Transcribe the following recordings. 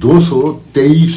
223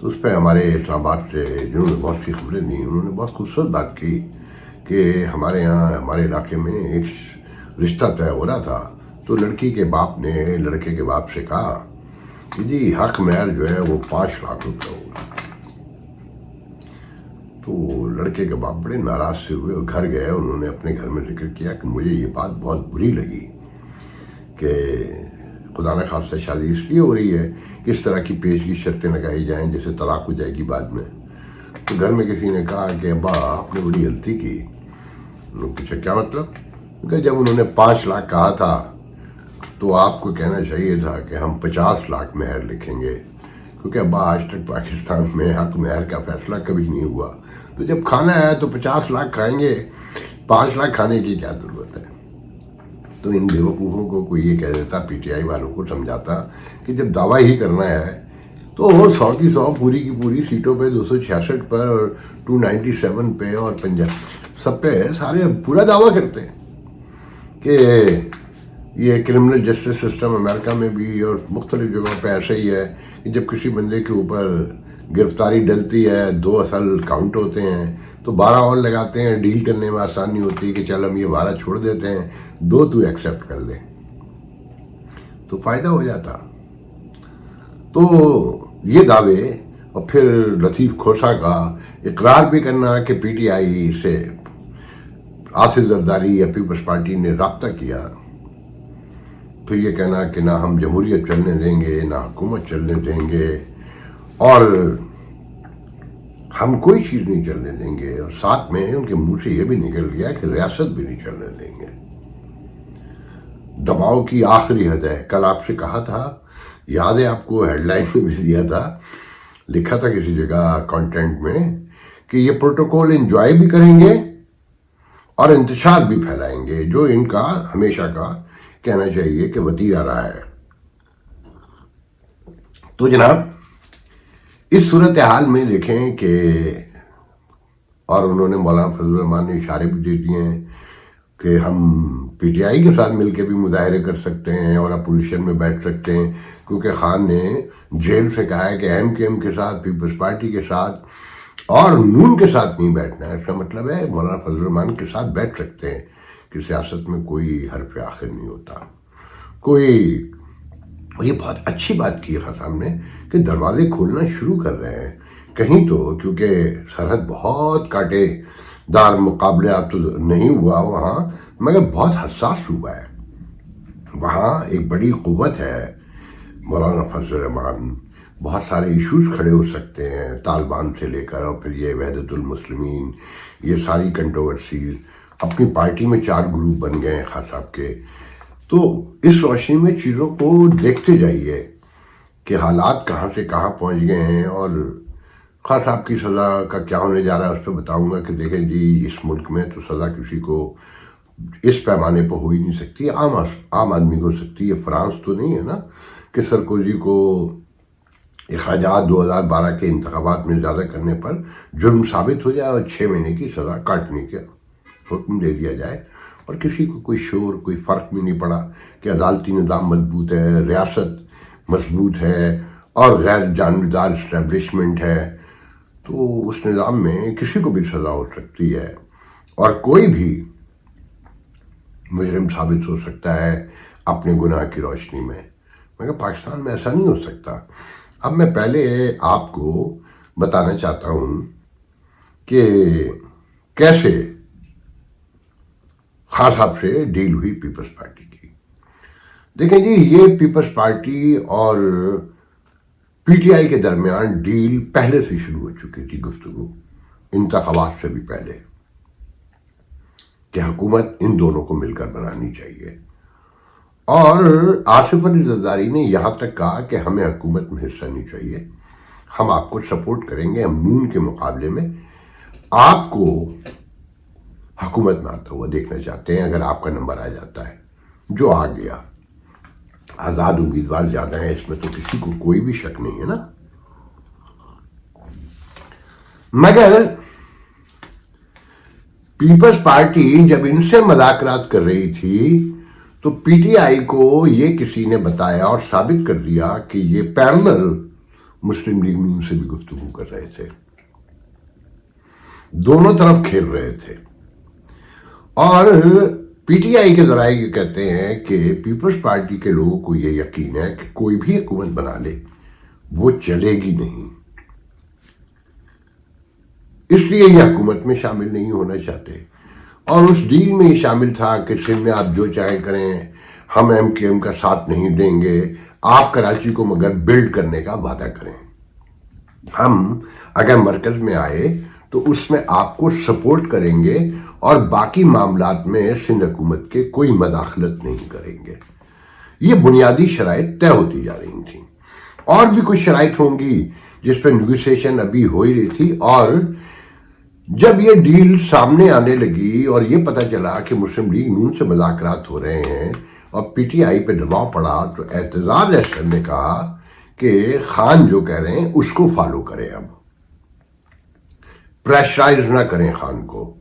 تو اس پہ ہمارے اسلام آباد سے جنہوں نے بہت سی خبریں دیں انہوں نے بہت خوبصورت بات کی کہ ہمارے یہاں ہمارے علاقے میں ایک رشتہ طے ہو رہا تھا، تو لڑکی کے باپ نے لڑکے کے باپ سے کہا کہ جی حق مہر جو ہے وہ 5 لاکھ روپے ہوگا۔ تو لڑکے کے باپ بڑے ناراض سے ہوئے اور گھر گئے، انہوں نے اپنے گھر میں ذکر کیا کہ مجھے یہ بات بہت بری لگی کہ خدا نہ خواستہ شادی اس لیے ہو رہی ہے کہ اس طرح کی پیشگی شرطیں لگائی جائیں جیسے طلاق ہو جائے گی بعد میں۔ تو گھر میں کسی نے کہا کہ ابا آپ نے بڑی غلطی کی۔ انہوں نے پوچھا کیا مطلب؟ کہ جب انہوں نے 5 لاکھ کہا تھا تو آپ کو کہنا چاہیے تھا کہ ہم 50 لاکھ مہر لکھیں گے، کیونکہ ابا آج تک پاکستان میں حق مہر کا فیصلہ کبھی نہیں ہوا، تو جب کھانا ہے تو 50 لاکھ کھائیں گے، 5 لاکھ کھانے کی کیا ضرورت ہے؟ تو ان بیوقوفوں کو کوئی یہ کہہ دیتا، پی ٹی آئی والوں کو سمجھاتا کہ جب دعویٰ ہی کرنا ہے تو 100 کی 100 پوری کی پوری سیٹوں پہ 266 پر اور 297 پہ اور 50 سب پہ سارے پورا دعویٰ کرتے ہیں کہ یہ کرمنل جسٹس سسٹم امریکہ میں بھی اور مختلف جگہوں پہ ایسا ہی ہے کہ جب کسی بندے کے اوپر گرفتاری ڈلتی ہے 2 اصل کاؤنٹ ہوتے ہیں تو 12 اور لگاتے ہیں، ڈیل کرنے میں آسانی ہوتی ہے کہ چل ہم یہ 12 چھوڑ دیتے ہیں، 2 تو ایکسیپٹ کر لیں تو فائدہ ہو جاتا۔ تو یہ دعوے اور پھر لطیف کھوسا کا اقرار بھی کرنا کہ پی ٹی آئی سے آصف زرداری یا پیپلز پارٹی نے رابطہ کیا، پھر یہ کہنا کہ نہ ہم جمہوریت چلنے دیں گے نہ حکومت چلنے دیں گے اور ہم کوئی چیز نہیں چلنے دیں گے، اور ساتھ میں ان کے منہ سے یہ بھی نکل گیا کہ ریاست بھی نہیں چلنے دیں گے۔ دباؤ کی آخری حد ہے۔ کل آپ سے کہا تھا، یاد ہے آپ کو، ہیڈ لائن میں بھی دیا تھا، لکھا تھا کسی جگہ کانٹینٹ میں کہ یہ پروٹوکول انجوائے بھی کریں گے اور انتشار بھی پھیلائیں گے، جو ان کا ہمیشہ کا کہنا چاہیے کہ وتیرہ رہا ہے۔ تو جناب اس صورتحال میں دیکھیں کہ اور انہوں نے مولانا فضل الرحمان نے اشارے بھی دے دیے ہیں کہ ہم پی ٹی آئی کے ساتھ مل کے بھی مظاہرے کر سکتے ہیں اور اپوزیشن میں بیٹھ سکتے ہیں، کیونکہ خان نے جیل سے کہا ہے کہ ایم کے ایم کے ساتھ، پیپلز پارٹی کے ساتھ اور نون کے ساتھ نہیں بیٹھنا ہے۔ اس کا مطلب ہے مولانا فضل الرحمان کے ساتھ بیٹھ سکتے ہیں کہ سیاست میں کوئی حرف آخر نہیں ہوتا کوئی۔ اور یہ بہت اچھی بات کی ہے صاحب نے کہ دروازے کھولنا شروع کر رہے ہیں کہیں تو، کیونکہ سرحد بہت کاٹے دار مقابلے اب تو نہیں ہوا وہاں، مگر بہت حساس صوبہ ہے، وہاں ایک بڑی قوت ہے مولانا فضل الرحمان، بہت سارے ایشوز کھڑے ہو سکتے ہیں طالبان سے لے کر، اور پھر یہ وحدت المسلمین، یہ ساری کنٹروورسیز، اپنی پارٹی میں 4 گروپ بن گئے ہیں خان صاحب کے۔ تو اس روشنی میں چیزوں کو دیکھتے جائیے کہ حالات کہاں سے کہاں پہنچ گئے ہیں، اور خان صاحب کی سزا کا کیا ہونے جا رہا ہے اس پہ بتاؤں گا کہ دیکھیں جی اس ملک میں تو سزا کسی کو اس پیمانے پہ ہو ہی نہیں سکتی، عام آدمی کو ہو سکتی ہے۔ فرانس تو نہیں ہے نا کہ سرکوزی کو اخراجات 2012 کے انتخابات میں زیادہ کرنے پر جرم ثابت ہو جائے اور 6 مہینے کی سزا کاٹنے کا حکم دے دیا جائے، اور کسی کو کوئی شور کوئی فرق بھی نہیں پڑا کہ عدالتی نظام مضبوط ہے، ریاست مضبوط ہے اور غیر جانبدار اسٹیبلشمنٹ ہے، تو اس نظام میں کسی کو بھی سزا ہو سکتی ہے اور کوئی بھی مجرم ثابت ہو سکتا ہے اپنے گناہ کی روشنی میں، مگر پاکستان میں ایسا نہیں ہو سکتا۔ اب میں پہلے آپ کو بتانا چاہتا ہوں کہ کیسے خان صاحب سے ڈیل ہوئی پیپلز پارٹی کی۔ دیکھیں جی، یہ پیپلز پارٹی اور پی ٹی آئی کے درمیان ڈیل پہلے سے شروع ہو چکی تھی، گفتگو انتخابات سے بھی پہلے، کہ حکومت ان دونوں کو مل کر بنانی چاہیے، اور آصف علی زرداری نے یہاں تک کہا کہ ہمیں حکومت میں حصہ نہیں چاہیے، ہم آپ کو سپورٹ کریں گے، ہم نون کے مقابلے میں آپ کو حکومت میں آتا ہوا دیکھنا چاہتے ہیں اگر آپ کا نمبر آ جاتا ہے، جو آ گیا۔ آزاد امیدوار زیادہ ہیں اس میں تو کسی کو کوئی بھی شک نہیں ہے نا، مگر پیپلز پارٹی جب ان سے مذاکرات کر رہی تھی تو پی ٹی آئی کو یہ کسی نے بتایا اور ثابت کر دیا کہ یہ پیرلل مسلم لیگ میں ان سے بھی گفتگو کر رہے تھے، دونوں طرف کھیل رہے تھے. اور پی ٹی آئی کے ذرائع یہ کہتے ہیں کہ پیپلز پارٹی کے لوگوں کو یہ یقین ہے کہ کوئی بھی حکومت بنا لے وہ چلے گی نہیں، اس لیے یہ حکومت میں شامل نہیں ہونا چاہتے. اور اس ڈیل میں یہ شامل تھا کہ سندھ میں آپ جو چاہیں کریں، ہم ایم کیو ایم کا ساتھ نہیں دیں گے، آپ کراچی کو مگر بلڈ کرنے کا وعدہ کریں. ہم اگر مرکز میں آئے تو اس میں آپ کو سپورٹ کریں گے اور باقی معاملات میں سندھ حکومت کے کوئی مداخلت نہیں کریں گے. یہ بنیادی شرائط طے ہوتی جا رہی تھیں. اور بھی کچھ شرائط ہوں گی جس پہ نیگوسیشن ابھی ہو ہی رہی تھی. اور جب یہ ڈیل سامنے آنے لگی اور یہ پتہ چلا کہ مسلم لیگ نون سے مذاکرات ہو رہے ہیں اور پی ٹی آئی پہ دباؤ پڑا، تو اعتزاز احسن نے کہا کہ خان جو کہہ رہے ہیں اس کو فالو کریں، اب پریشرائز نہ کریں خان کو،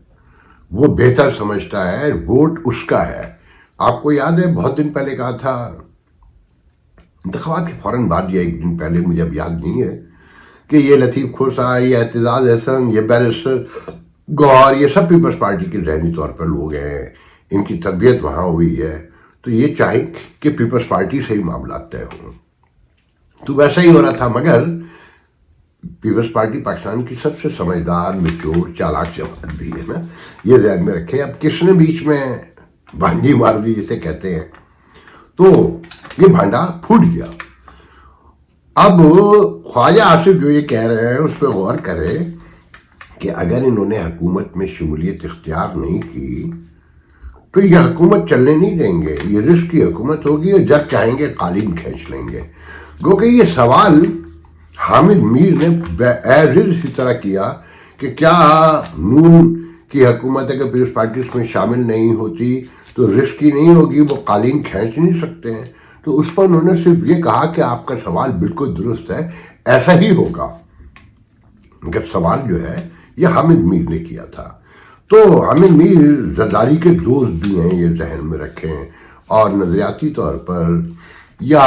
وہ بہتر سمجھتا ہے، ووٹ اس کا ہے. آپ کو یاد ہے بہت دن پہلے کہا تھا، انتخابات کے فوراً بعد یا ایک دن پہلے، مجھے اب یاد نہیں ہے، کہ یہ لطیف کھوسا، یہ اعتزاز احسن، یہ بیرسٹر گوہر، یہ سب پیپلز پارٹی کے ذہنی طور پر لوگ ہیں، ان کی تربیت وہاں ہوئی ہے، تو یہ چاہیں کہ پیپلز پارٹی سے ہی معاملات طے ہوں. تو ویسا ہی ہو رہا تھا، مگر پیپلز پارٹی پاکستان کی سب سے سمجھدار، مچور، چالاک جماعت بھی ہے نا، یہ ذہن میں رکھیں. اب کس نے بیچ میں بھانجی مار دی جسے کہتے ہیں، تو یہ بھانڈا پھوٹ گیا. اب خواجہ آصف جو یہ کہہ رہے ہیں اس پہ غور کرے کہ اگر انہوں نے حکومت میں شمولیت اختیار نہیں کی تو یہ حکومت چلنے نہیں دیں گے، یہ رسک کی حکومت ہوگی اور جب چاہیں گے قالین کھینچ لیں گے. گو کہ یہ سوال حامد میر نے ایز اسی طرح کیا کہ کیا نون کی حکومت اگر پیپلز پارٹی اس میں شامل نہیں ہوتی تو رسک ہی نہیں ہوگی، وہ قالین کھینچ نہیں سکتے ہیں. تو اس پر انہوں نے صرف یہ کہا کہ آپ کا سوال بالکل درست ہے، ایسا ہی ہوگا. مگر سوال جو ہے یہ حامد میر نے کیا تھا. تو حامد میر زرداری کے دوست بھی ہیں، یہ ذہن میں رکھیں، اور نظریاتی طور پر یا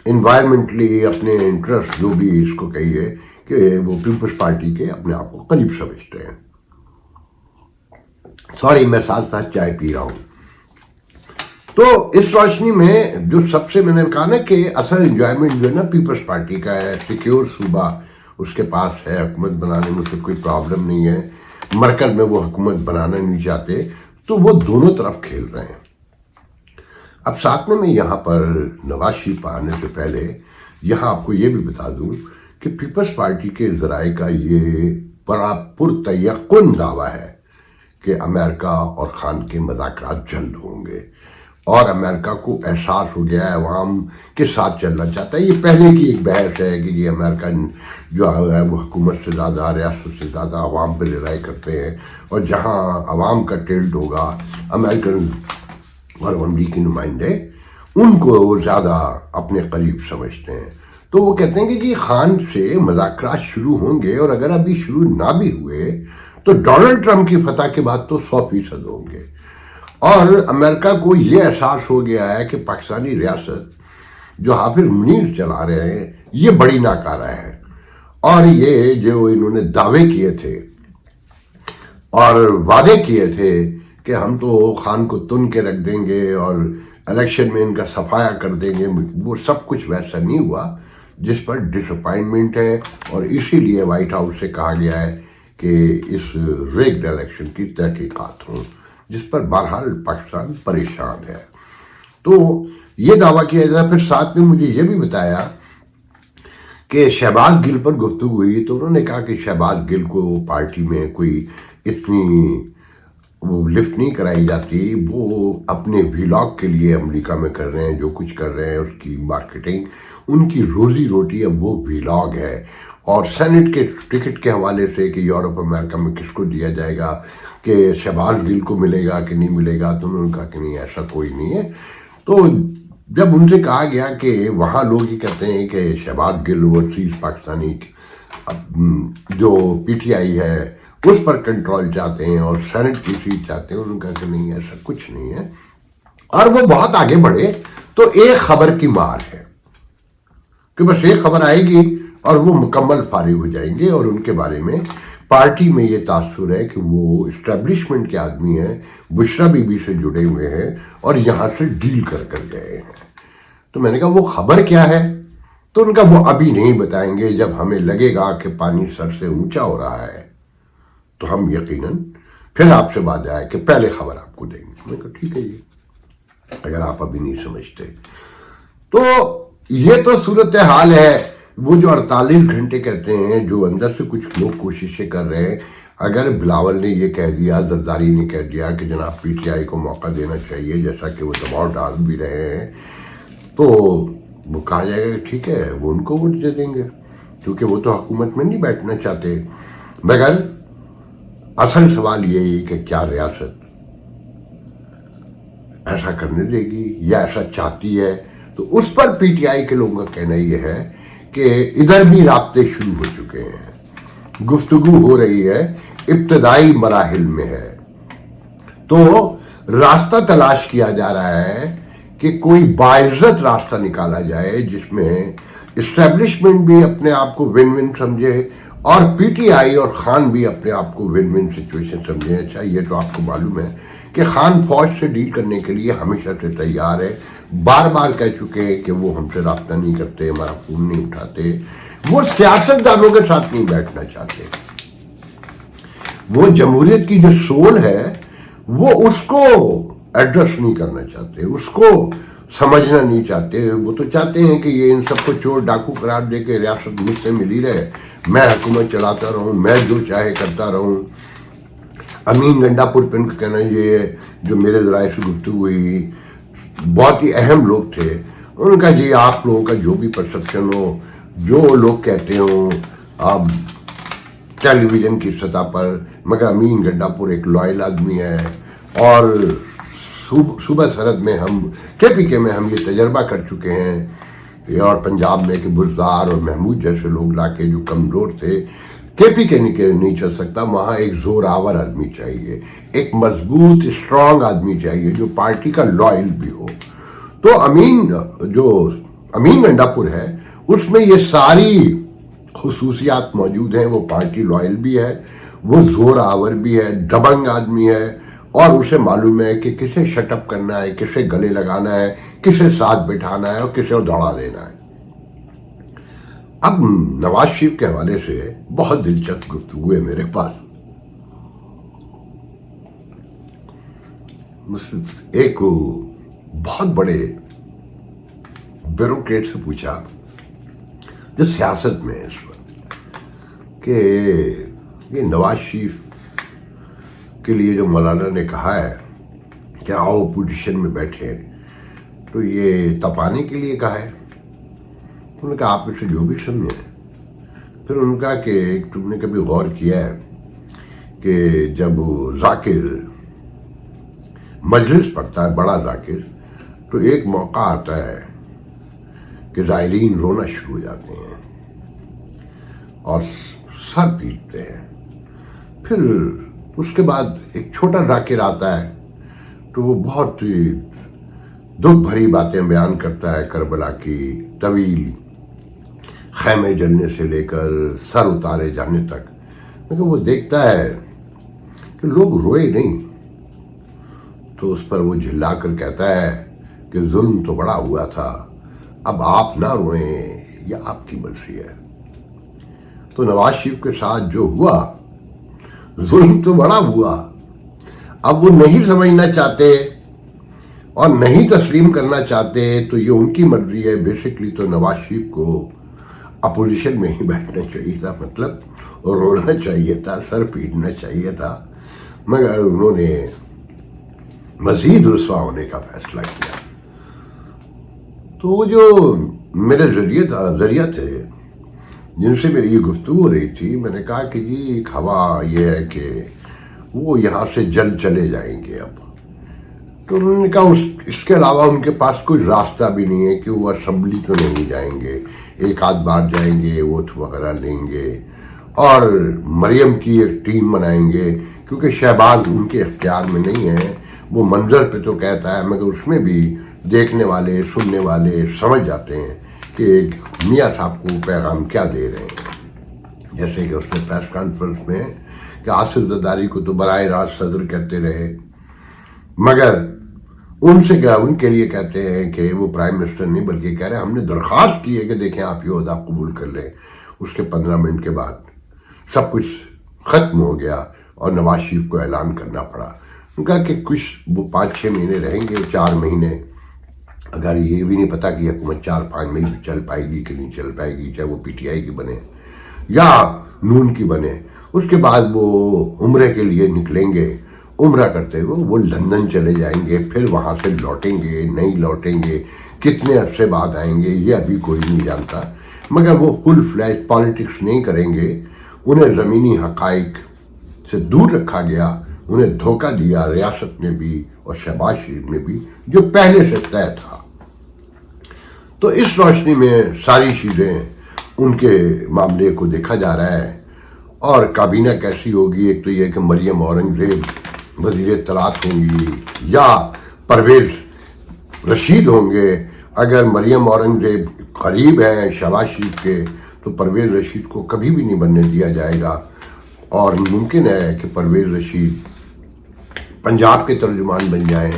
انوائرمنٹلی اپنے انٹرسٹ جو بھی اس کو کہیے کہ وہ پیپلز پارٹی کے اپنے آپ کو قریب سمجھتے ہیں. سوری، میں ساتھ ساتھ چائے پی رہا ہوں. تو اس روشنی میں جو سب سے میں نے کہا نا کہ اصل انجوائمنٹ جو ہے نا پیپلز پارٹی کا ہے، سیکیور صوبہ اس کے پاس ہے، حکومت بنانے میں اسے کوئی پرابلم نہیں ہے، مرکز میں وہ حکومت بنانا نہیں چاہتے، تو وہ دونوں طرف کھیل رہے ہیں. اب ساتھ میں یہاں پر نواز شریف پہ آنے سے پہلے یہاں آپ کو یہ بھی بتا دوں کہ پیپلز پارٹی کے ذرائع کا یہ بڑا پرتیقن دعویٰ ہے کہ امریکہ اور خان کے مذاکرات جلد ہوں گے، اور امریکہ کو احساس ہو گیا ہے عوام کے ساتھ چلنا چاہتا ہے. یہ پہلے کی ایک بحث ہے کہ یہ امریکہ جو ہے وہ حکومت سے زیادہ، ریاست سے زیادہ عوام پہ لڑائی کرتے ہیں، اور جہاں عوام کا ٹلٹ ہوگا امریکن اور امریکی نمائندے ان کو زیادہ اپنے قریب سمجھتے ہیں. تو وہ کہتے ہیں کہ جی خان سے مذاکرات شروع ہوں گے، اور اگر ابھی شروع نہ بھی ہوئے تو ڈونلڈ ٹرمپ کی فتح کے بعد تو 100% ہوں گے. اور امریکہ کو یہ احساس ہو گیا ہے کہ پاکستانی ریاست جو حافظ منیر چلا رہے ہیں یہ بڑی ناکارہ ہے، اور یہ جو انہوں نے دعوے کیے تھے اور وعدے کیے تھے کہ ہم تو خان کو تن کے رکھ دیں گے اور الیکشن میں ان کا صفایا کر دیں گے، وہ سب کچھ ویسا نہیں ہوا، جس پر ڈس اپوائنٹمنٹ ہے. اور اسی لیے وائٹ ہاؤس سے کہا گیا ہے کہ اس ریگڈ الیکشن کی تحقیقات ہوں، جس پر بہرحال پاکستان پریشان ہے. تو یہ دعویٰ کیا جائے. پھر ساتھ میں مجھے یہ بھی بتایا کہ شہباز گل پر گفتگو ہوئی، تو انہوں نے کہا کہ شہباز گل کو پارٹی میں کوئی اتنی وہ لفٹ نہیں کرائی جاتی، وہ اپنے ویلاگ کے لیے امریکہ میں کر رہے ہیں جو کچھ کر رہے ہیں، اس کی مارکیٹنگ، ان کی روزی روٹی اب وہ ویلاگ ہے. اور سینٹ کے ٹکٹ کے حوالے سے کہ یورپ امریکہ میں کس کو دیا جائے گا، کہ شہباز گل کو ملے گا کہ نہیں ملے گا، تو انہوں نے کہا کہ نہیں، ایسا کوئی نہیں ہے. تو جب ان سے کہا گیا کہ وہاں لوگ یہ کہتے ہیں کہ شہباز گل اوورسیز پاکستانی جو پی ٹی آئی ہے اس پر کنٹرول چاہتے ہیں اور سینٹ کی سیٹ چاہتے ہیں، انہوں نے کہا کہ نہیں، ایسا کچھ نہیں ہے. اور وہ بہت آگے بڑھے تو ایک خبر کی مار ہے کہ بس ایک خبر آئے گی اور وہ مکمل فارغ ہو جائیں گے، اور ان کے بارے میں پارٹی میں یہ تاثر ہے کہ وہ اسٹیبلشمنٹ کے آدمی ہیں، بشرا بی بی سے جڑے ہوئے ہیں اور یہاں سے ڈیل کر گئے ہیں۔ تو میں نے کہا وہ خبر کیا ہے؟ تو ان کا وہ ابھی نہیں بتائیں گے، جب ہمیں لگے گا کہ پانی سر سے اونچا ہو رہا ہے تو ہم یقیناً پھر آپ سے بات آئے کہ پہلے خبر آپ کو دیں گے۔ میں نے کہا ٹھیک ہے یہ، اگر آپ ابھی نہیں سمجھتے تو یہ تو صورتحال ہے۔ وہ جو 48 گھنٹے کہتے ہیں، جو اندر سے کچھ لوگ کوششیں کر رہے ہیں، اگر بلاول نے یہ کہہ دیا، زرداری نے کہہ دیا کہ جناب پی ٹی آئی کو موقع دینا چاہیے، جیسا کہ وہ دباؤ ڈال بھی رہے ہیں، تو وہ کہا جائے گا کہ ٹھیک ہے وہ ان کو ووٹ دے دیں گے، کیونکہ وہ تو حکومت میں نہیں بیٹھنا چاہتے۔ مگر اصل سوال یہی کہ کیا ریاست ایسا کرنے دے گی یا ایسا چاہتی ہے؟ تو اس پر پی ٹی آئی کے لوگوں کا کہنا یہ ہے کہ ادھر بھی رابطے شروع ہو چکے ہیں، گفتگو ہو رہی ہے، ابتدائی مراحل میں ہے، تو راستہ تلاش کیا جا رہا ہے کہ کوئی باعزت راستہ نکالا جائے جس میں اسٹیبلشمنٹ بھی اپنے آپ کو ون ون سمجھے اور پی ٹی آئی اور خان بھی اپنے آپ کو ون ون سچویشن سمجھے۔ اچھا یہ تو آپ کو معلوم ہے کہ خان فوج سے ڈیل کرنے کے لیے ہمیشہ سے تیار ہے، بار بار کہہ چکے ہیں کہ وہ ہم سے رابطہ نہیں کرتے، ہمارا فون نہیں اٹھاتے، وہ سیاست دانوں کے ساتھ نہیں بیٹھنا چاہتے، وہ جمہوریت کی جو سول ہے وہ اس کو ایڈریس نہیں کرنا چاہتے، اس کو سمجھنا نہیں چاہتے۔ وہ تو چاہتے ہیں کہ یہ ان سب کو چور ڈاکو قرار دے کے ریاست مجھ سے ملی رہے، میں حکومت چلاتا رہوں، میں جو چاہے کرتا رہوں۔ امین گنڈا پور پہ ان کا کہنا یہ جو میرے ذرائع سے گفتگو ہوئی، بہت ہی اہم لوگ تھے، ان کا جی آپ لوگوں کا جو بھی پرسپشن ہو، جو لوگ کہتے ہوں آپ ٹیلی ویژن کی سطح پر، مگر امین گنڈا پور ایک لائل آدمی ہے، اور صوبہ سرحد میں ہم کے پی کے میں ہم یہ تجربہ کر چکے ہیں، اور پنجاب میں کہ بزدار اور محمود جیسے لوگ لا کے جو کمزور تھے، کے پی کے نہیں چل سکتا، وہاں ایک زور آور آدمی چاہیے، ایک مضبوط اسٹرانگ آدمی چاہیے جو پارٹی کا لائل بھی ہو۔ تو امین گنڈا پور ہے، اس میں یہ ساری خصوصیات موجود ہیں، وہ پارٹی لائل بھی ہے، وہ زور آور بھی ہے، دبنگ آدمی ہے، اور اسے معلوم ہے کہ کسے شٹ اپ کرنا ہے، کسے گلے لگانا ہے، کسے ساتھ بٹھانا ہے اور کسے دوڑا دینا ہے۔ اب نواز شریف کے حوالے سے بہت دلچسپ گفتگو ہے میرے پاس۔ ایک بہت بڑے بیوروکریٹ سے پوچھا جو سیاست میں ہے اس وقت، کہ یہ نواز شریف کے لیے جو مولانا نے کہا ہے کہ آؤ اپوزیشن میں بیٹھے، تو یہ تپانے کے لیے کہا ہے؟ انہوں نے کہا آپ اسے جو بھی سمجھیں۔ پھر انہوں نے کہا کہ تم نے کبھی غور کیا ہے کہ جب ذاکر مجلس پڑھتا ہے، بڑا ذاکر، تو ایک موقع آتا ہے کہ زائرین رونا شروع ہو جاتے ہیں اور سر پیٹتے ہیں۔ پھر اس کے بعد ایک چھوٹا ذاکر آتا ہے تو وہ بہت دکھ بھری باتیں بیان کرتا ہے، کربلا کی طویل خیمے جلنے سے لے کر سر اتارے جانے تک، لیکن وہ دیکھتا ہے کہ لوگ روئے نہیں، تو اس پر وہ جھلا کر کہتا ہے کہ ظلم تو بڑا ہوا تھا، اب آپ نہ روئیں، یہ آپ کی مرضی ہے۔ تو نواز شریف کے ساتھ جو ہوا، ظلم تو بڑا ہوا، اب وہ نہیں سمجھنا چاہتے اور نہیں تسلیم کرنا چاہتے، تو یہ ان کی مرضی ہے۔ بیسکلی تو نواز شریف کو اپوزیشن میں ہی بیٹھنا چاہیے تھا، مطلب رونا چاہیے تھا، سر پیٹنا چاہیے تھا، مگر انہوں نے مزید رسوا ہونے کا فیصلہ کیا۔ تو وہ جو میرے ذریعہ تھے جن سے میری یہ گفتگو ہو رہی تھی، میں نے کہا کہ جی ایک ہوا یہ ہے کہ وہ یہاں سے جلد چلے جائیں گے اب۔ تو انہوں نے کہا اس کے علاوہ ان کے پاس کوئی راستہ بھی نہیں ہے کہ وہ اسمبلی تو نہیں جائیں گے، ایک آدھ بار جائیں گے، ووٹ وغیرہ لیں گے اور مریم کی ایک ٹیم بنائیں گے، کیونکہ شہباز ان کے اختیار میں نہیں ہے۔ وہ منظر پہ تو کہتا ہے، مگر اس میں بھی دیکھنے والے سننے والے سمجھ جاتے ہیں کہ ایک میاں صاحب کو پیغام کیا دے رہے ہیں. جیسے کہ اس نے پریس کانفرنس میں کہ آصف زرداری کو تو براہ راست صدر کہتے رہے، مگر ان سے کیا ان کے لیے کہتے ہیں کہ وہ پرائم منسٹر نہیں بلکہ کہہ رہے ہیں ہم نے درخواست کی ہے کہ دیکھیں آپ یہ عہدہ قبول کر لیں. اس کے 15 منٹ کے بعد سب کچھ ختم ہو گیا اور نواز شریف کو اعلان کرنا پڑا. ان کا کہ کچھ وہ 5-6 مہینے رہیں گے، 4 مہینے، اگر یہ بھی نہیں پتا کہ حکومت 4-5 مہینے چل پائے گی کہ نہیں چل پائے گی، چاہے وہ پی ٹی آئی کی بنے یا نون کی بنے. اس کے بعد وہ عمرے کے لیے نکلیں گے، عمرہ کرتے ہوئے وہ لندن چلے جائیں گے، پھر وہاں سے لوٹیں گے نہیں لوٹیں گے، کتنے عرصے بعد آئیں گے یہ ابھی کوئی نہیں جانتا. مگر وہ فل فلیج پالیٹکس نہیں کریں گے. انہیں زمینی حقائق سے دور رکھا گیا، انہیں دھوکہ دیا ریاست نے بھی اور شہباز شریف نے بھی، جو پہلے سے طے تھا. تو اس روشنی میں ساری چیزیں ان کے معاملے کو دیکھا جا رہا ہے. اور کابینہ کیسی ہوگی؟ ایک تو یہ کہ مریم اورنگزیب وزیر اطلاعات ہوں گی یا پرویز رشید ہوں گے. اگر مریم اورنگزیب قریب ہیں شہباز شریف کے تو پرویز رشید کو کبھی بھی نہیں بننے دیا جائے گا. اور ممکن ہے کہ پرویز رشید پنجاب کے ترجمان بن جائیں.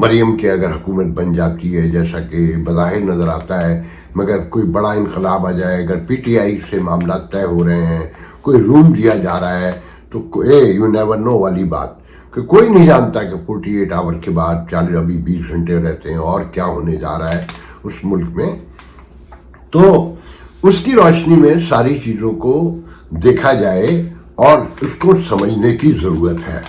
مریم کے اگر حکومت بن جاتی ہے جیسا کہ بظاہر نظر آتا ہے، مگر کوئی بڑا انقلاب آ جائے، اگر پی ٹی آئی سے معاملات طے ہو رہے ہیں، کوئی روم دیا جا رہا ہے، تو یو نیور نو والی بات کہ کوئی نہیں جانتا کہ 48 آور کے بعد 20 گھنٹے رہتے ہیں اور کیا ہونے جا رہا ہے اس ملک میں. تو اس کی روشنی میں ساری چیزوں کو دیکھا جائے اور اس کو سمجھنے کی ضرورت ہے.